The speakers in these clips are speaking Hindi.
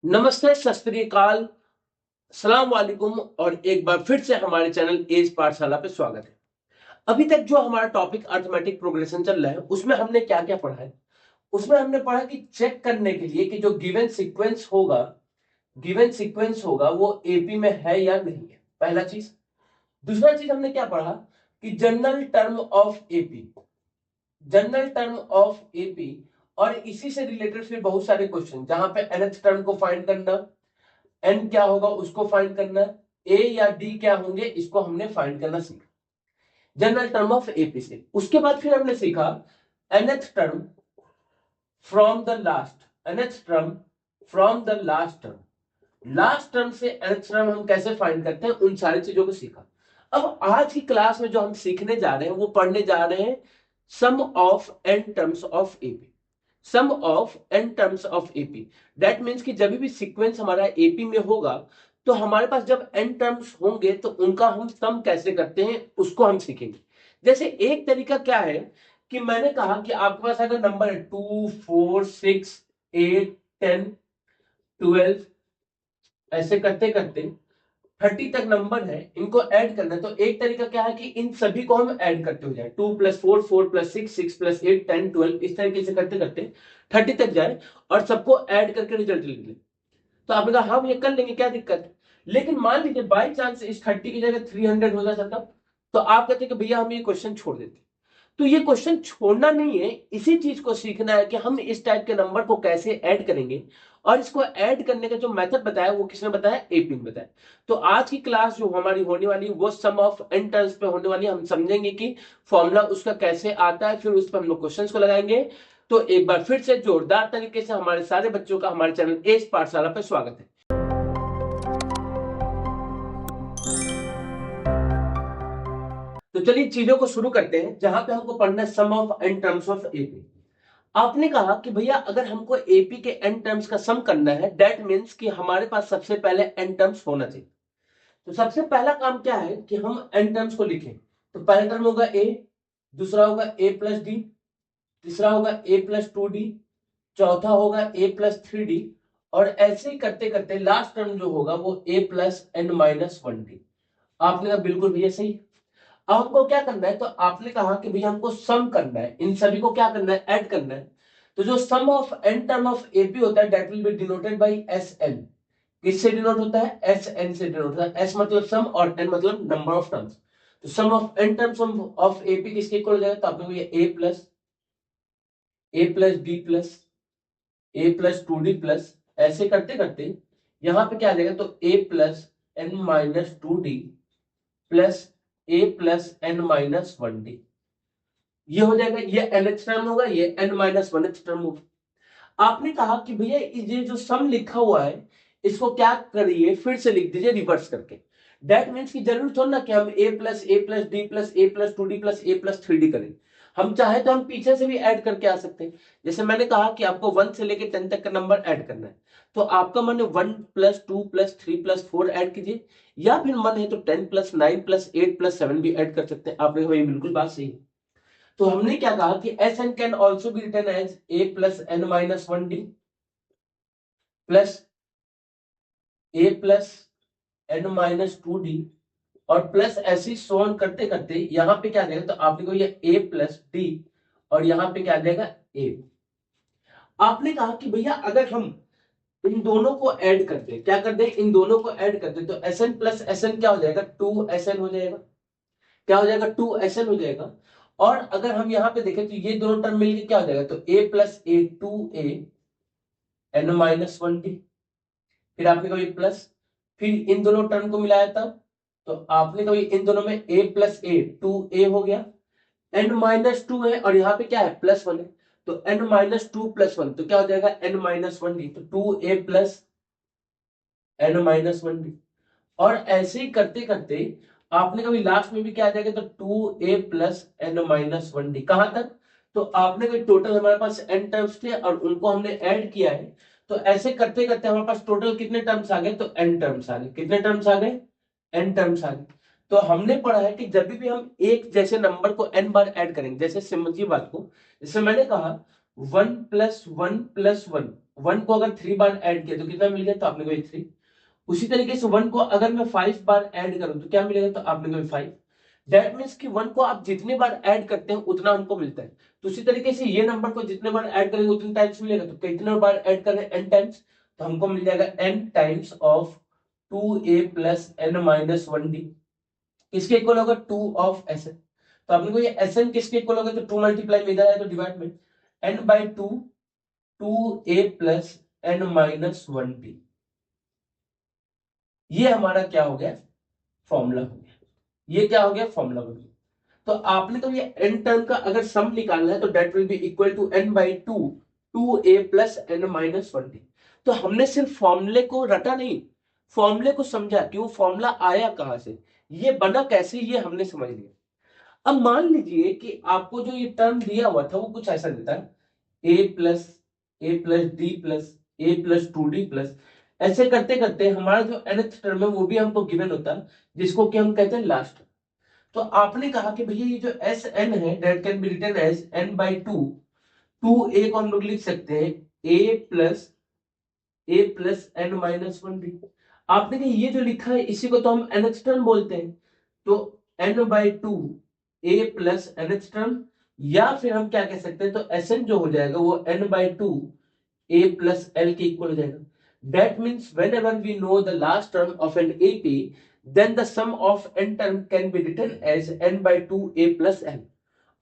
नमस्ते, सत श्री अकाल, सलाम वालेकुम और एक बार फिर से हमारे चैनल एज पाठशाला पे स्वागत है। अभी तक जो हमारा टॉपिक अर्थमेटिक प्रोग्रेशन चल रहा है उसमें हमने क्या क्या पढ़ा है। उसमें हमने पढ़ा कि चेक करने के लिए कि जो गिवन सीक्वेंस होगा वो एपी में है या नहीं है, पहला चीज। दूसरा चीज हमने क्या पढ़ा कि जनरल टर्म ऑफ एपी और इसी से रिलेटेड फिर बहुत सारे क्वेश्चन जहां पे nth टर्म को फाइंड करना, एन क्या होगा उसको फाइंड करना, ए या डी क्या होंगे इसको हमने फाइंड करना सीखा जनरल टर्म ऑफ एपी से। उसके बाद फिर हमने सीखा nth term from the last term से nth टर्म हम कैसे फाइंड करते हैं, उन सारी चीजों को सीखा। अब आज की क्लास में जो हम सीखने जा रहे हैं वो पढ़ने जा रहे हैं sum of n terms of AP. Sum of n terms of AP that means कि जब भी सीक्वेंस हमारा एपी में होगा तो हमारे पास जब एन टर्म्स होंगे तो उनका हम सम कैसे करते हैं उसको हम सीखेंगे। जैसे एक तरीका क्या है कि मैंने कहा कि आपके पास अगर नंबर है 2 4 6 8 10 12, ऐसे करते करते 30 तक नंबर है, इनको ऐड करना है। तो एक तरीका क्या है कि इन सभी को हम ऐड करते हो जाए, 2 + 4 4 + 6 6 + 8 10 12, इस तरीके से करते करते 30 तक जाए और सबको ऐड करके रिजल्ट लिख ले। तो आपने कहा हम ये कर लेंगे, क्या दिक्कत है। लेकिन मान लीजिए बाई चांस इस 30 की जगह 300 हो जाता तब, तो आप कहते कि भैया हम ये क्वेश्चन छोड़ देते। तो ये क्वेश्चन छोड़ना नहीं है, इसी चीज को सीखना है कि हम इस टाइप के नंबर को कैसे ऐड करेंगे। और इसको ऐड करने का जो मेथड बताया वो किसने बताया, एपी ने बताया। तो आज की क्लास जो हमारी होने वाली वो सम ऑफ एन टर्म्स पे होने वाली है। हम समझेंगे कि फॉर्मूला उसका कैसे आता है, फिर उस पर हम लोग क्वेश्चंस को लगाएंगे। तो एक बार फिर से जोरदार तरीके से हमारे सारे बच्चों का हमारे चैनल एज पाठशाला पर स्वागत है। तो चलिए चीजों को शुरू करते हैं, जहां पे हमको पढ़ना है sum of n terms of AP. आपने कहा कि भैया अगर हमको एपी के एन टर्म्स का सम करना है दैट मीन्स कि हमारे पास सबसे पहले एन टर्म्स होना चाहिए। तो सबसे पहला काम क्या है कि हम एन टर्म्स को लिखें। तो पहला टर्म होगा ए, दूसरा होगा ए प्लस डी, तीसरा होगा ए प्लस 2d, चौथा होगा ए प्लस 3d, और ऐसे ही करते करते लास्ट टर्म जो होगा वो ए प्लस एन माइनस 1d। आपने कहा बिल्कुल भैया सही। अब हमको क्या करना है, तो आपने कहा कि भैया हमको सम करना है, इन सभी को क्या करना है, ऐड करना है। तो जो sum of n term of AP होता है that will be denoted by S n. किससे डिनोट होता है, एस एन से डिनोट होता है। एस मतलब सम और एन मतलब नंबर ऑफ टर्म्स। तो sum of n terms of AP किसके इक्वल हो जाएगा, तो आपने a plus d plus A plus 2d plus, ऐसे करते करते यहां पे क्या आ जाएगा, तो a plus N minus 2d plus A plus N minus 1d। ये हो जाएगा, ये nth टर्म होगा, ये n माइनस 1th टर्म होगा। आपने कहा कि भैया ये जो सम लिखा हुआ है इसको क्या करिए, फिर से लिख दीजिए रिवर्स करके। दैट मीन्स की जरूर थोड़ा ना कि हम a plus d plus A plus 2d plus A plus 3d करें। हम चाहे तो हम पीछे से भी ऐड करके आ सकते हैं। जैसे मैंने कहा कि आपको 1 से लेके 10 तक का नंबर ऐड करना है, तो आपका मन है 1 प्लस 2 प्लस 3 प्लस 4 ऐड कीजिए, या फिर मन है तो 10 प्लस 9 प्लस 8 प्लस 7 भी ऐड कर सकते हैं। आपने कहा ये बिल्कुल बात सही है। तो हमने क्या कहा कि S N can also be written as A plus N minus 1d plus A plus N minus 2d, और प्लस ऐसे सोन करते करते यहां पे क्या आ जाएगा, तो आपने को ये ए प्लस डी, और यहां पे क्या आ जाएगा ए। आपने कहा कि भैया अगर हम इन दोनों को ऐड करते हैं, क्या करते हैं, इन दोनों को ऐड करते हैं, तो S N plus S N क्या हो जाएगा, 2SN हो जाएगा। क्या हो जाएगा, 2SN हो जाएगा। और अगर हम यहां पे देखें तो ये दोनों टर्म मिलके क्या हो जाएगा, तो a plus A 2a N minus 1d। फिर आपने कहा प्लस, फिर इन दोनों टर्म को मिलाया तब, तो आपने कहा इन दोनों में a प्लस ए 2a हो गया, n माइनस 2 है और यहाँ पे क्या है प्लस 1 है, तो n माइनस 2 प्लस 1 तो क्या हो जाएगा n माइनस 1d, तो 2a plus n minus 1d। और ऐसे ही करते करते आपने कभी लास्ट में भी क्या आ जाएगा, तो 2a plus N minus 1d। कहां तक, तो आपने कोई टोटल हमारे पास n टर्म्स थे और उनको हमने ऐड किया है। तो ऐसे करते करते हमारे पास टोटल कितने टर्म्स आ गए, तो n टर्म्स आ गए। कितने टर्म्स आ गए, n टर्म्स आ गए। तो हमने पढ़ा है कि जब भी हम एक जैसे नंबर को n बार ऐड करेंगे, जैसे समझिए बात को, जैसे मैंने कहा 1 प्लस 1 प्लस 1 1 को अगर 3 बार ऐड किया तो कितना मिल गया, तो आपने को 3। उसी तरीके से 1 को अगर मैं 5 बार ऐड करूं तो क्या मिलेगा, तो आपने को 5। दैट मीन्स कि 1 को आप जितने बार ऐड करते हैं उतना हमको मिलता है। तो उसी तरीके से ये नंबर को जितने बार ऐड करेंगे उतने टाइम्स मिलेगा, तो कितने बार ऐड कर रहे हैं, n टाइम्स, तो हमको मिल जाएगा n times of 2a plus n minus 1d। किसके इक्वल होगा, 2 ऑफ Sn। तो आपने को ये Sn किसके इक्वल होगा, तो 2 मल्टीप्लाई में इधर है तो डिवाइड में n by 2 2a plus n minus 1d। ये हमारा क्या हो गया, फॉर्मूला हो गया। ये क्या हो गया, फॉर्मूला हो गया। तो आपने तो ये n टर्म का अगर सम निकालना है तो that will be equal to n by 2 2a plus n minus 1d। तो हमने सिर्फ फॉर्मूले को रटा नहीं, फॉर्मूले को समझा कि वो फॉर्मूला आया कहां से, ये बना कैसे, ये हमने समझ लिया। अब मान लीजिए कि आपको जो ये टर्म दिया हुआ था वो कुछ ऐसा देता है, a plus d plus A plus 2d plus, ऐसे करते करते हमारा जो nth टर्म है वो भी हमको गिवन होता है, जिसको कि हम कहते हैं लास्ट। तो आपने कहा कि भैया ये जो एस एन है that can be written as n by 2 2a को हम लोग लिख सकते हैं a plus n minus 1d। आपने कहा ये जो लिखा है इसी को तो हम nth टर्म बोलते हैं, तो n by 2 a plus nth term, या फिर हम क्या कह सकते हैं, तो Sn जो हो जाएगा वो n by 2 a plus l के इक्वल हो जाएगा। That means whenever we know the last term of an AP, then the sum of n term can be written as n by 2a plus n।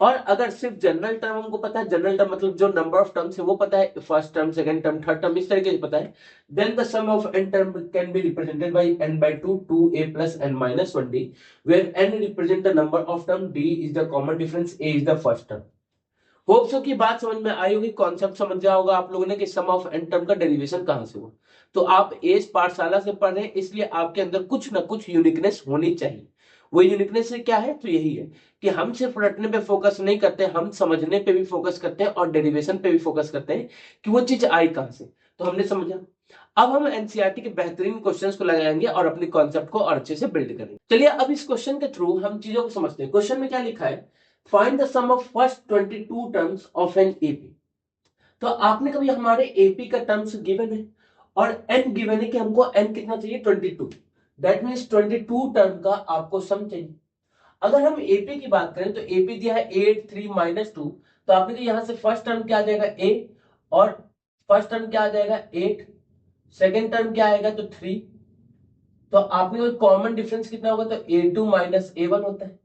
और अगर सिर्फ जनरल टर्म हमको पता है, जनरल टर्म मतलब जो नंबर ऑफ टर्म्स है वो पता है, first term second term third term इस तरीके से पता है, then the sum of n term can be represented by n by 2 2a plus n minus 1d, where n represent the number of term, d is the common difference, a is the first term। Hope so की बात समझ में आई होगी, कॉन्सेप्ट समझ गया होगा आप लोगों ने कि सम ऑफ एन टर्म का डेरिवेशन कहां से हुआ। तो आप एज पाठशाला से पढ़ रहे हैं इसलिए आपके अंदर कुछ ना कुछ यूनिकनेस होनी चाहिए। वो यूनिकनेस से क्या है, तो यही है कि हम सिर्फ रटने पे फोकस नहीं करते, हम समझने पे भी फोकस करते हैं और डेरिवेशन पे भी फोकस करते हैं कि वो चीज आई कहां से। तो हमने समझा, अब हम एनसीईआरटी के बेहतरीन क्वेश्चंस को लगाएंगे और अपने कॉन्सेप्ट को और अच्छे से बिल्ड करेंगे। चलिए अब इस क्वेश्चन के थ्रू हम चीजों को समझते हैं। क्वेश्चन में क्या लिखा है, find the sum of first 22 terms of an AP. तो आपने कभी हमारे एपी का टर्म्स गिवन है और n गिवन है कि हमको n कितना चाहिए, 22। दैट मींस 22 टर्म का आपको सम चाहिए। अगर हम एपी की बात करें तो एपी दिया है 8 3 माइनस 2, तो आपने यहां से फर्स्ट टर्म क्या आ जाएगा a, और फर्स्ट टर्म क्या आ जाएगा 8, सेकेंड टर्म क्या आएगा तो 3। तो आपने कॉमन डिफरेंस कितना होगा, तो a2 माइनस a1 होता है।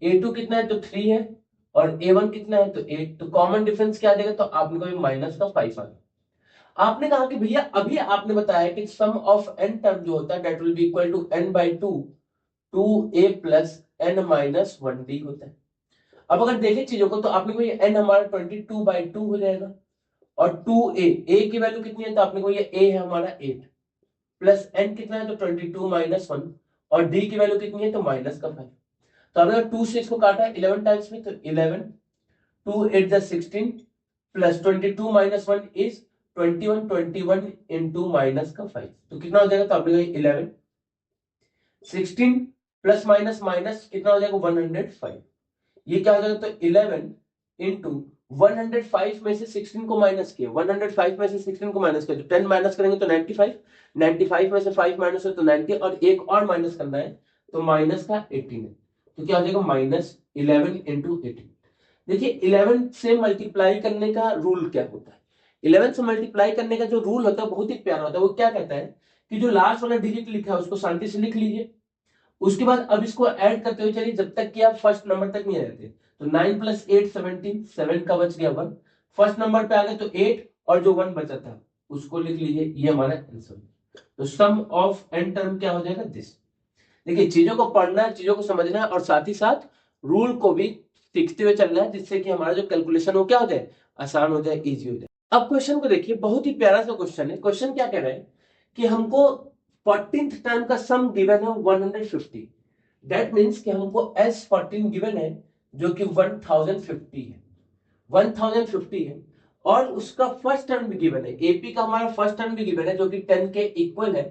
a2 कितना है तो 3 है और a1 कितना है तो 8, तो कॉमन डिफरेंस क्या आ जाएगा, तो आपने को माइनस का 5 आ गया। आपने कहा कि भैया अभी आपने बताया कि सम ऑफ n टर्म जो होता है that will be equal to n by 2 2a plus n minus 1d होता है। अब अगर देखें चीजों को तो आपने को ये n हमारा 22 बाई 2 हो जाएगा और 2a, a की वैल्यू कितनी है, तो आपने को ये a है हमारा 8 प्लस n कितना है तो 22 माइनस 1 और d की वैल्यू कितनी है तो माइनस का 5। तो अगर 2 से इसको काटा है 11 टाइम्स में तो 11 2 8 the 16 plus 22 minus 1 is 21 21 into minus का 5, तो कितना हो जाएगा, तो आपने 11 16 प्लस माइनस माइनस कितना हो जाएगा 105। ये क्या हो जाएगा, तो 11 इंटू 105 में से 16 को माइनस किया, 105 में से 16 को माइनस किया तो 10 माइनस करेंगे तो 95, 95 में से 5 माइनस हो तो 90 और एक और माइनस करना है तो माइनस का 18 है, तो क्या हो जाएगा माइनस 11 इंटू 18। देखिए 11 से मल्टीप्लाई करने का रूल क्या होता है, 11 से मल्टीप्लाई करने का जो रूल होता है बहुत ही प्यारा होता है। वो क्या कहता है कि जो लास्ट वाला डिजिट लिखा है उसको शांति से लिख लीजिए, उसके बाद अब इसको ऐड करते हुए चलिए जब तक कि आप फर्स्ट नंबर तक नहीं रहते। तो 9 प्लस 8 17, 7 का बच गया 1, फर्स्ट नंबर पे आ गए तो 8 और जो 1 बचा था उसको लिख लीजिए, ये हमारा आंसर। तो सम ऑफ n टर्म क्या हो जाएगा, दिस। देखिए चीजों को पढ़ना है, चीजों को समझना है और साथ ही साथ रूल को भी सीखते हुए चलना है, जिससे कि हमारा जो कैलकुलेशन हो क्या हो जाए, आसान हो जाए, इजी हो जाए। अब क्वेश्चन को देखिए, बहुत ही प्यारा सा क्वेश्चन है। क्वेश्चन क्या कह रहा है कि हमको 14th टर्म का सम गिवन है 150। दैट मींस कि हमको S14 गिवन है जो कि 1050 है, 1050 है और उसका फर्स्ट टर्म भी गिवन है, एपी का हमारा फर्स्ट टर्म भी गिवन है जो कि 10 के इक्वल है।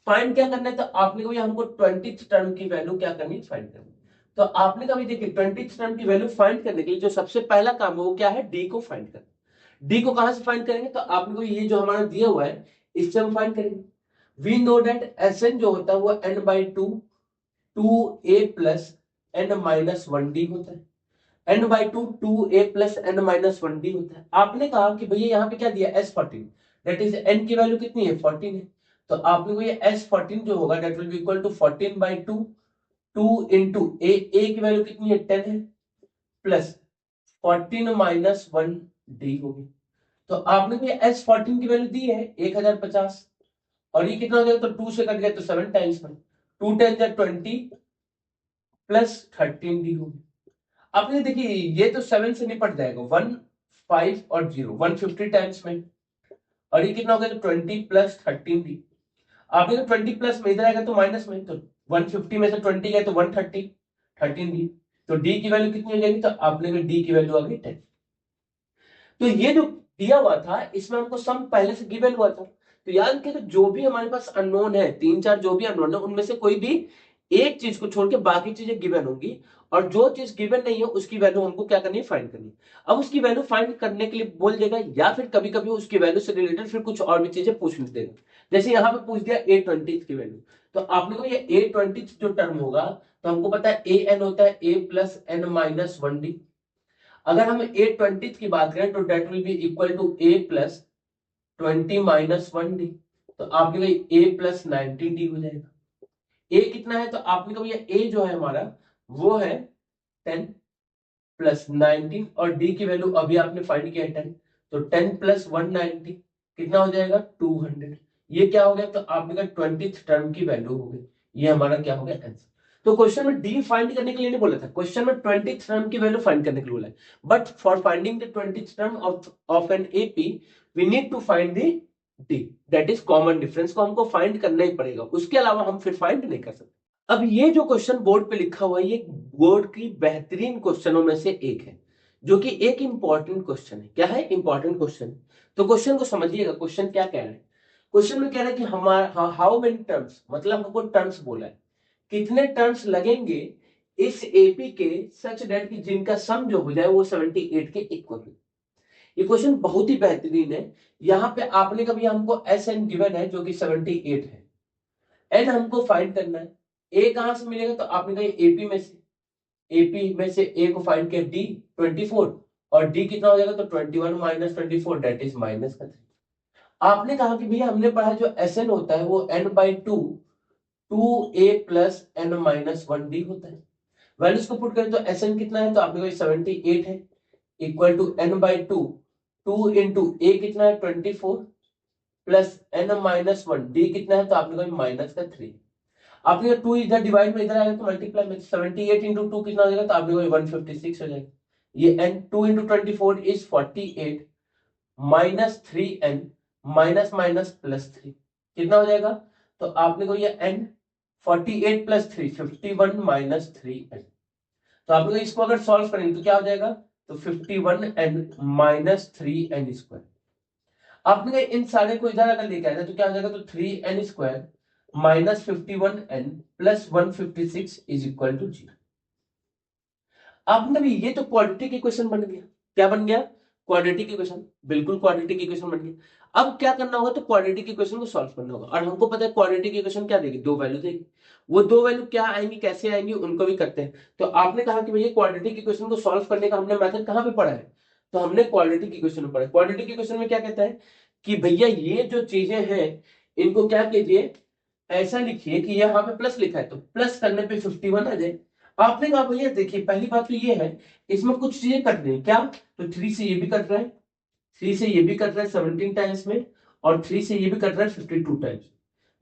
फाइंड क्या करना है, तो आपने को हमको 20th टर्म की वैल्यू क्या करनी है, फाइंड करनी। तो आपने कभी देखिए 20th टर्म की वैल्यू फाइंड करने के लिए जो सबसे पहला काम है वो क्या है, डी को फाइंड करना। डी को कहां से फाइंड करेंगे, तो आपने को ये जो हमारा दिया हुआ है इससे हम फाइंड करेंगे। We know that S N जो होता है वो N by two two A plus N minus one D होता है। N by two two A plus N minus one D होता है। आपने कहा कि भैया यहाँ पे क्या दिया एस 14, दैट इज एन की वैल्यू कितनी है 14 है, तो आपने को ये एस 14 जो होगा that will be equal to 14 by two two into a की वैल्यू कितनी है 10 है, प्लस 14 माइनस वन डी होगी। तो आपने को ये एस 14 की वैल्यू दी है 1050, और ये कितना हो जाएगा, तो 2 से कट गया तो 7 टाइम्स में 2 10 20 प्लस 13 डी होगी। आपने देखिए ये तो 7 से निपट जाएगा, 1 5 और 0 150 टाइम्स में, और ये कितना हो गया तो 20 प्लस 13 डी। आपने तो 20 प्लस में इधर आएगा तो माइनस में, तो 150 में से 20 गया तो 130 13 डी, तो डी की वैल्यू कितनी हो जाएगी, तो आपने को डी की वैल्यू आ गई 10। तो ये जो दिया हुआ था इसमें हमको सम पहले से गिवन हुआ था, तो याद रखिए जो भी हमारे पास अननोन है 3-4 जो भी अननोन है उनमें से कोई भी एक चीज को छोड़ के बाकी चीजें गिवन होंगी, और जो चीज गिवन नहीं है उसकी वैल्यू हमको क्या करनी है फाइंड करनी है। अब उसकी वैल्यू फाइंड करने के लिए बोल देगा, या फिर कभी कभी उसकी वैल्यू से रिलेटेड फिर कुछ और भी चीजें पूछ देगा। जैसे यहाँ पे पूछ दिया A20 की वैल्यू, तो आपने को ये A20 जो टर्म होगा तो हमको पता है ए एन होता है a plus N minus one d. अगर हम A20 की बात करें तो that will be equal to A plus 20 minus one d, तो आपके लिए ए प्लस 19 डी हो जाएगा। ए कितना है, तो आपने कहा ये ए जो है हमारा वो है 10 प्लस 19, और डी की वैल्यू अभी आपने फाइंड किया है 10, तो 10 प्लस 190 कितना हो जाएगा 200। ये क्या हो गया, तो आपने कहा 20th टर्म की वैल्यू हो गई, ये हमारा क्या हो गया आंसर। तो क्वेश्चन में डी फाइंड करने के लिए नहीं बोला था, क्वेश्चन में 20th टर्म की वैल्यू फाइंड करने के लिए बोला है, but for finding the 20th term of an AP we need to find the D, that is common difference को हमको फाइंड करना ही पड़ेगा, उसके अलावा हम फिर फाइंड नहीं कर सकते। अब ये जो क्वेश्चन बोर्ड पे लिखा हुआ है ये बोर्ड की बेहतरीन क्वेश्चनों में से एक है, जो कि एक इंपॉर्टेंट क्वेश्चन है। क्या है इंपॉर्टेंट क्वेश्चन, तो क्वेश्चन को समझिएगा। क्वेश्चन क्या कह रहा है, क्वेश्चन में कह रहा है कि हमारा हाउ मेनी टर्म्स, मतलब हमको टर्म्स बोला है, कितने टर्म्स लगेंगे इस एपी के सच दैट कि जिनका सम जो हो जाए वो 78 के इक्वल हो। ये क्वेश्चन बहुत ही बेहतरीन है। यहाँ पे आपने कभी हमको एस एन गिवन है जो कि 78 है, एन हमको फाइंड करना है, ए कहां से मिलेगा, तो आपने कहा एपी में से, एपी में से ए को फाइंड किया डी 24, और डी कितना हो जाएगा, तो 21 माइनस 24 दैट इज माइनस का 3। आपने कहा कि भैया हमने पढ़ा जो एस एन होता है वो N by two two A plus N minus one D होता है। वैल्यूज को पुट करें तो एस एन कितना है, तो आपने कहा 78 है, equal to n by two two into a कितना है 24 plus N minus one d कितना है, तो आपने कहा माइनस का 3। आपने 2 इधर डिवाइड में इधर आएगा तो मल्टीप्लाई में 78 इंटू 2 कितना हो जाएगा, तो आपने 156 हो जाएगा। ये n 2 into 24 is 48 minus 3n minus minus plus 3 कितना हो जाएगा, तो आपने को ये n 48 प्लस 3 51 माइनस 3n, तो आपने इसको अगर सॉल्व करेंगे तो क्या हो जाएगा, तो 51n माइनस 3n स्क्वायर। आपने इन सारे को इधर अगर लेके आया तो क्या हो जाएगा, तो 3n square minus 51n plus 156 is equal to 0। आपने भी ये तो क्वाड्रेटिक इक्वेशन बन गया। क्या बन गया, क्वाड्रेटिक इक्वेशन, बिल्कुल क्वाड्रेटिक इक्वेशन बन गया। अब क्या करना होगा, तो क्वाड्रेटिक इक्वेशन को सॉल्व करना होगा, और हमको पता है क्वाड्रेटिक इक्वेशन क्या देगी, दो वैल्यू देगी। वो दो वैल्यू क्या आएंगी, कैसे आएंगी, उनको भी करते हैं। तो आपने कहा कि भैया क्वाड्रेटिक इक्वेशन को सॉल्व करने का हमने मेथड कहां पे पढ़ा है, तो हमने क्वाड्रेटिक इक्वेशन में पढ़ा। क्वाड्रेटिक इक्वेशन में क्या कहता है कि भैया ये जो चीजें हैं इनको क्या कीजिए, ऐसा लिखिए कि यहाँ पे प्लस लिखा है तो प्लस करने पे 51 आ जाए। आपने कहा भैया देखिए पहली बात तो ये है इसमें कुछ चीजें कट रही, क्या, तो 3 से ये भी कट रहा है, 3 से ये भी कट रहा है 17 टाइम्स में, और 3 से ये भी कट रहा है 52 टाइम्स।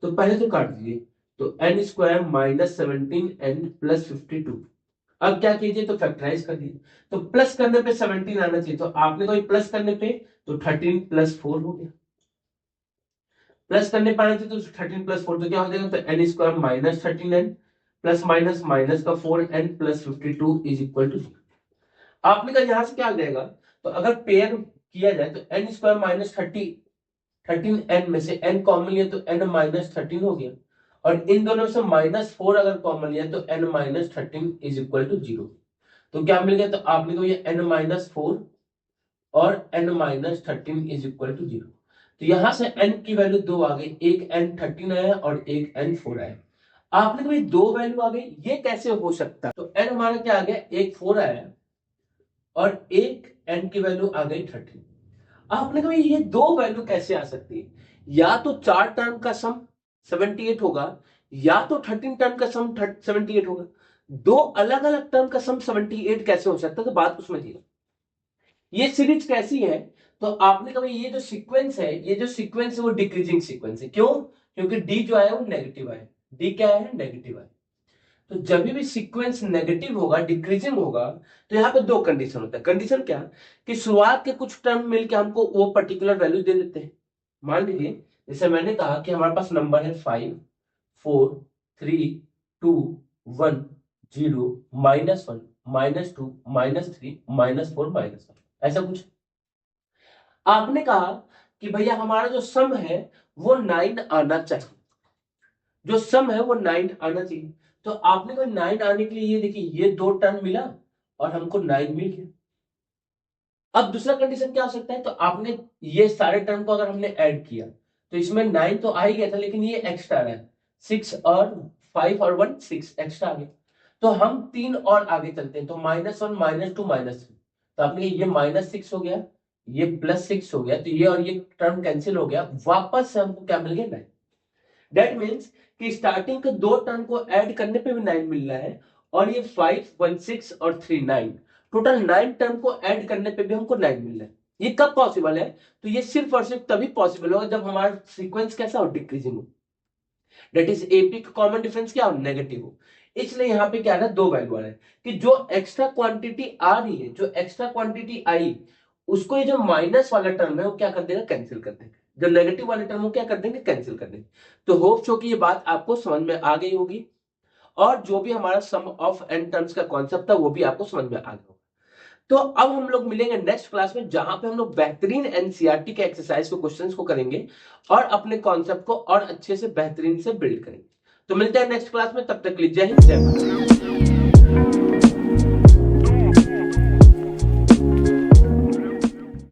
तो पहले तो काट दीजिए, तो N square minus 17 N plus 52। अब क्या कीजिए, तो फैक्टराइज कर दीजिए, तो प्लस करने पे 17 आना चाहिए, तो आपने कहा प्लस करने पे तो 13 प्लस 4 हो गया, प्लस करने पाए थे तो 13 प्लस 4 तो क्या हो जाएगा, तो N square minus 13n plus minus minus का 4n plus 52 is equal to 0। आपने कहा यहां से क्या आ जाएगा, तो अगर पेयर किया जाए तो एन स्क्वायर माइनस 13n में से n कॉमन लिया तो n माइनस 13 हो गया, और इन दोनों में से माइनस 4 अगर कॉमन लिया तो n minus 13 is equal to 0। तो क्या मिल गया, तो आपने को ये n माइनस 4 और n minus 13 is equal to 0। तो यहां से n की वैल्यू 2 आ गई, एक n 13 आया और एक n 4 आया। आपने कभी 2 वैल्यू आ गई, ये कैसे हो सकता है? तो n हमारा क्या आ गया, एक 4 आया और एक n की वैल्यू आ गई 13। आपने कभी ये 2 वैल्यू कैसे आ सकती है? या तो 4 टर्म का सम 78 होगा, या तो 13 टर्म का सम 78 होगा। 2 अलग अलग टर्म का सम 78 कैसे हो सकता है? तो बात को समझिए, ये सीरीज कैसी है? तो आपने कभी ये जो सीक्वेंस है, ये जो सीक्वेंस है वो डिक्रीजिंग सीक्वेंस है। क्यों? क्योंकि डी जो है वो नेगेटिव है। डी क्या है? नेगेटिव है। तो जब भी सीक्वेंस नेगेटिव होगा, डिक्रीजिंग होगा, तो यहाँ पे 2 कंडीशन होता है। कंडीशन क्या? कि शुरुआत के कुछ टर्म मिलके हमको वो पर्टिकुलर वैल्यू दे देते हैं। मान लीजिए जैसे मैंने कहा कि हमारे पास नंबर है 5 4 3 2 1 0 -1 -2 -3 -4 -1, ऐसा कुछ। आपने कहा कि भैया हमारा जो सम है वो 9 आना चाहिए, जो सम है वो 9 आना चाहिए। तो आपने कहा 9 आने के लिए ये देखिए, ये 2 टर्म मिला और हमको 9 मिल गया। अब दूसरा कंडीशन क्या हो सकता है? तो आपने ये सारे टर्म को अगर हमने ऐड किया तो इसमें 9 तो आ ही गया था, लेकिन ये एक्स्ट्रा है 6 और 5 और 1 6 एक्स्ट्रा आ गया। तो हम 3 और आगे चलते हैं, तो -1 -2 -3। तो आपने ये -6 हो गया, ये +6 हो गया, तो ये और ये टर्म कैंसिल हो गया, वापस से हमको क्या मिल गया? 9। दैट मीन्स कि स्टार्टिंग के 2 टर्म को ऐड करने पे भी 9 मिल रहा है, और ये 5 1 6 और 3 9, टोटल 9 टर्म को ऐड करने पे भी हमको 9 मिल रहा है। ये कब पॉसिबल है? तो ये सिर्फ और सिर्फ तभी पॉसिबल होगा जब हमारा सीक्वेंस कैसा हो? डिक्रीजिंग हो। दैट इज एपी का कॉमन डिफरेंस क्या हो? नेगेटिव हो। इसलिए यहाँ पे क्या है, 2 वैल्यू आ रहा है कि जो एक्स्ट्रा क्वांटिटी आ रही है, जो एक्स्ट्रा क्वांटिटी आई, उसको ये जो माइनस वाला टर्म है वो क्या कर देगा? कैंसिल कर देगा। जो नेगेटिव वाले टर्म वो क्या कर देंगे? कैंसिल कर देंगे। तो होप सो कि ये बात आपको समझ में आ गई होगी, और जो भी हमारा सम ऑफ एन टर्म्स का कॉन्सेप्ट था वो भी आपको समझ में आ गया होगा। तो अब हम लोग मिलेंगे नेक्स्ट क्लास में, जहां पे हम लोग बेहतरीन एनसीईआरटी के एक्सरसाइज को, क्वेश्चंस को करेंगे और अपने कॉन्सेप्ट को और अच्छे से बेहतरीन से बिल्ड करेंगे। तो मिलते हैं नेक्स्ट क्लास में, तब तक के लिए जय हिंद, जय भारत।